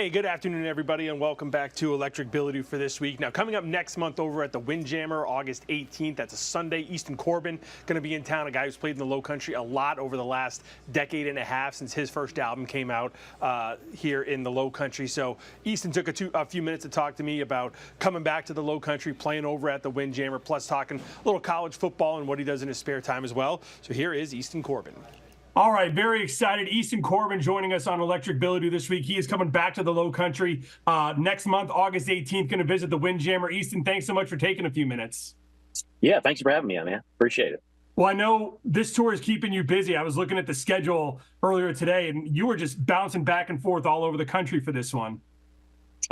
Hey, good afternoon, everybody, and welcome back to Electric Bilodeau for this week. Now, coming up next month over at the Windjammer, August 18th, that's a Sunday. Easton Corbin going to be in town, a guy who's played in the Low Country a lot over the last decade and a half since his first album came out here in the Low Country. So Easton took a few minutes to talk to me about coming back to the Low Country, playing over at the Windjammer, plus talking a little college football and what he does in his spare time as well. So here is Easton Corbin. All right, very excited. Easton Corbin joining us on Electric Bilodeau this week. He is coming back to the Low Country next month, August 18th, going to visit the Windjammer. Easton, thanks so much for taking a few minutes. Yeah, thanks for having me, man. Appreciate it. Well, I know this tour is keeping you busy. I was looking at the schedule earlier today, and you were just bouncing back and forth all over the country for this one.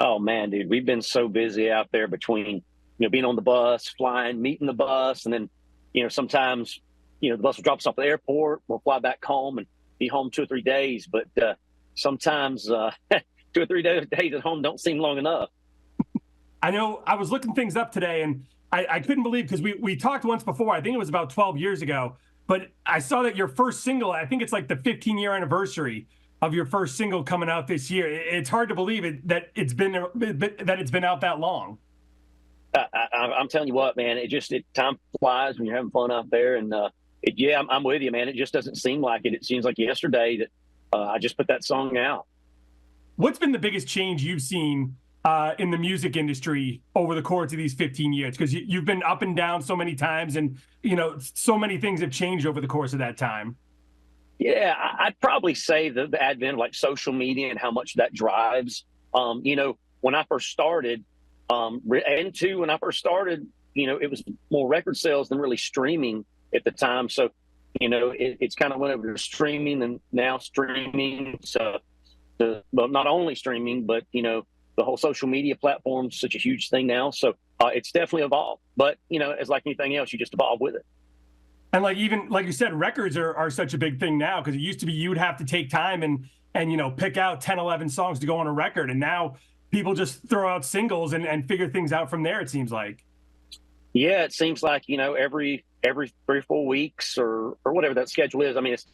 Oh, man, dude, we've been so busy out there between, being on the bus, flying, meeting the bus, and then, sometimes the bus will drop us off at the airport. We'll fly back home and be home 2 or 3 days. But sometimes 2 or 3 days at home don't seem long enough. I know I was looking things up today, and I couldn't believe, because we talked once before. I think it was about 12 years ago. But I saw that your first single, I think it's like the 15-year anniversary of your first single coming out this year. It's hard to believe that it's been out that long. I'm telling you what, man, time flies when you're having fun out there. And I'm with you, man. It just doesn't seem like it. It seems like yesterday that I just put that song out. What's been the biggest change you've seen in the music industry over the course of these 15 years? Because you've been up and down so many times, and, so many things have changed over the course of that time. Yeah, I'd probably say the advent of like social media and how much that drives. When I first started, when I first started, it was more record sales than really streaming at the time. So, it's kind of went over to streaming, and now streaming. So, well, not only streaming, but, the whole social media platform is such a huge thing now. So it's definitely evolved. But, as like anything else, you just evolve with it. And like you said, records are such a big thing now, because it used to be you would have to take time and pick out 10, 11 songs to go on a record. And now people just throw out singles and figure things out from there, it seems like. Yeah, it seems like, every 3 or 4 weeks or whatever that schedule is. I mean, it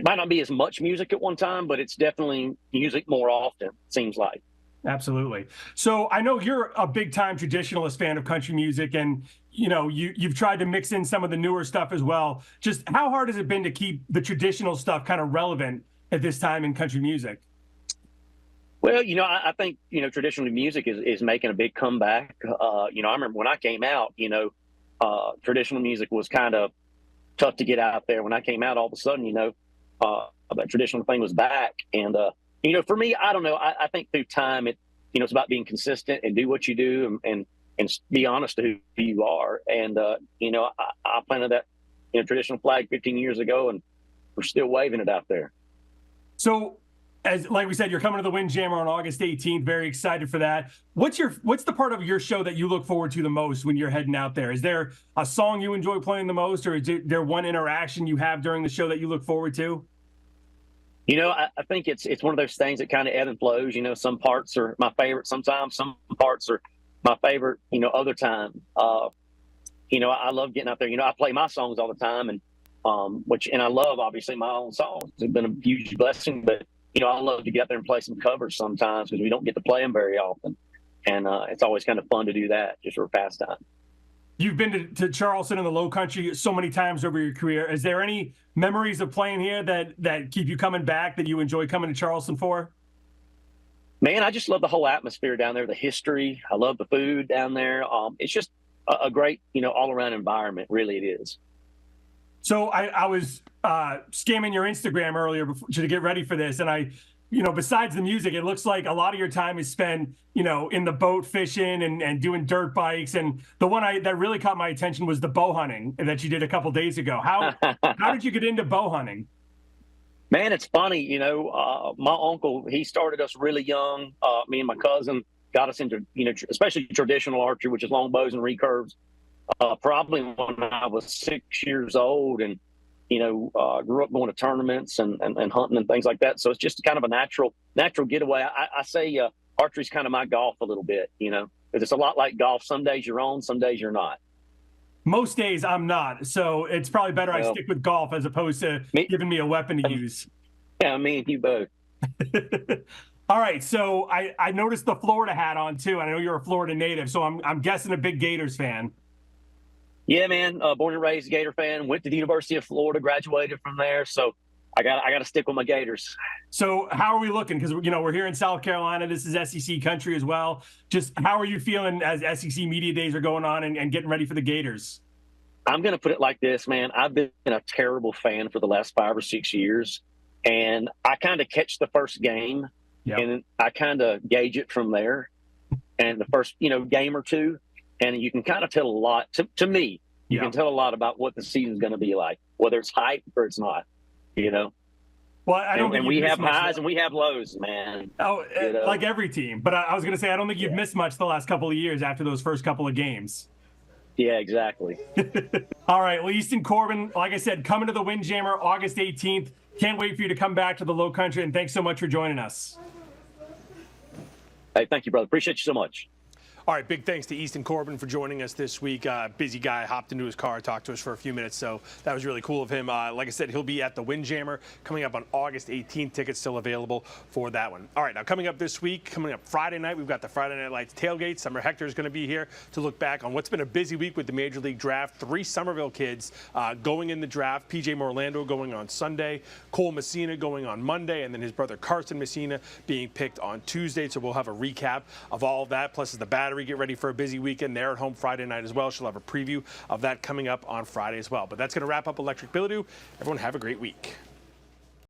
might not be as much music at one time, but it's definitely music more often, it seems like. Absolutely. So I know you're a big time traditionalist fan of country music, and you've tried to mix in some of the newer stuff as well. Just how hard has it been to keep the traditional stuff kind of relevant at this time in country music? Well, I think, traditional music is making a big comeback. I remember when I came out, traditional music was kind of tough to get out there. When I came out, all of a sudden, that traditional thing was back. And, for me, I don't know. I think through time, it's about being consistent and do what you do and be honest to who you are. And, I planted that, traditional flag 15 years ago, and we're still waving it out there. So, like we said, you're coming to the Windjammer on August 18th. Very excited for that. What's the part of your show that you look forward to the most when you're heading out there? Is there a song you enjoy playing the most, or is there one interaction you have during the show that you look forward to? I think it's one of those things that kind of ebb and flows. Some parts are my favorite sometimes, some parts are my favorite, other time. I love getting out there. I play my songs all the time, and I love, obviously, my own songs. It's been a huge blessing, but I love to get out there and play some covers sometimes, because we don't get to play them very often. And it's always kind of fun to do that, just for a pastime. You've been to Charleston and the Low Country so many times over your career. Is there any memories of playing here that keep you coming back, that you enjoy coming to Charleston for? Man, I just love the whole atmosphere down there, the history. I love the food down there. It's just a great, all-around environment. Really, it is. So I was scamming your Instagram earlier to get ready for this, and I, besides the music, it looks like a lot of your time is spent, in the boat fishing and doing dirt bikes. And the one that really caught my attention was the bow hunting that you did a couple days ago. How did you get into bow hunting? Man, it's funny. My uncle, he started us really young. Me and my cousin got us into, especially traditional archery, which is long bows and recurves. Probably when I was 6 years old, and grew up going to tournaments and hunting and things like that. So it's just kind of a natural getaway. I say archery's kind of my golf a little bit, because it's a lot like golf. Some days you're on, some days you're not. Most days I'm not, so it's probably better I stick with golf as opposed to giving me a weapon to use. Yeah, me and you both. All right, so I noticed the Florida hat on too. I know you're a Florida native, so I'm guessing a big Gators fan. Yeah, man. Born and raised Gator fan. Went to the University of Florida. Graduated from there. So I got to stick with my Gators. So how are we looking? Because we're here in South Carolina. This is SEC country as well. Just how are you feeling as SEC media days are going on and getting ready for the Gators? I'm going to put it like this, man. I've been a terrible fan for the last 5 or 6 years, and I kind of catch the first game, and I kind of gauge it from there. And the first, game or two, and you can kind of tell a lot. To me, you can tell a lot about what the season's going to be like, whether it's hype or it's not. Well, I don't think we have highs and we have lows, man. Oh, like every team. But I was going to say, I don't think you've missed much the last couple of years after those first couple of games. Yeah, exactly. All right. Well, Easton Corbin, like I said, coming to the Windjammer August 18th. Can't wait for you to come back to the Low Country, and thanks so much for joining us. Hey, thank you, brother. Appreciate you so much. All right, big thanks to Easton Corbin for joining us this week. Busy guy, hopped into his car, talked to us for a few minutes, so that was really cool of him. Like I said, he'll be at the Windjammer coming up on August 18th. Tickets still available for that one. All right, now coming up this week, coming up Friday night, we've got the Friday Night Lights tailgate. Summer Hector is going to be here to look back on what's been a busy week with the Major League Draft. 3 Somerville kids going in the draft. P.J. Morlando going on Sunday, Cole Messina going on Monday, and then his brother Carson Messina being picked on Tuesday. So we'll have a recap of all of that, plus as the Battery get ready for a busy weekend. They're at home Friday night as well. She'll have a preview of that coming up on Friday as well. But that's going to wrap up Electric Bilodeau. Everyone have a great week.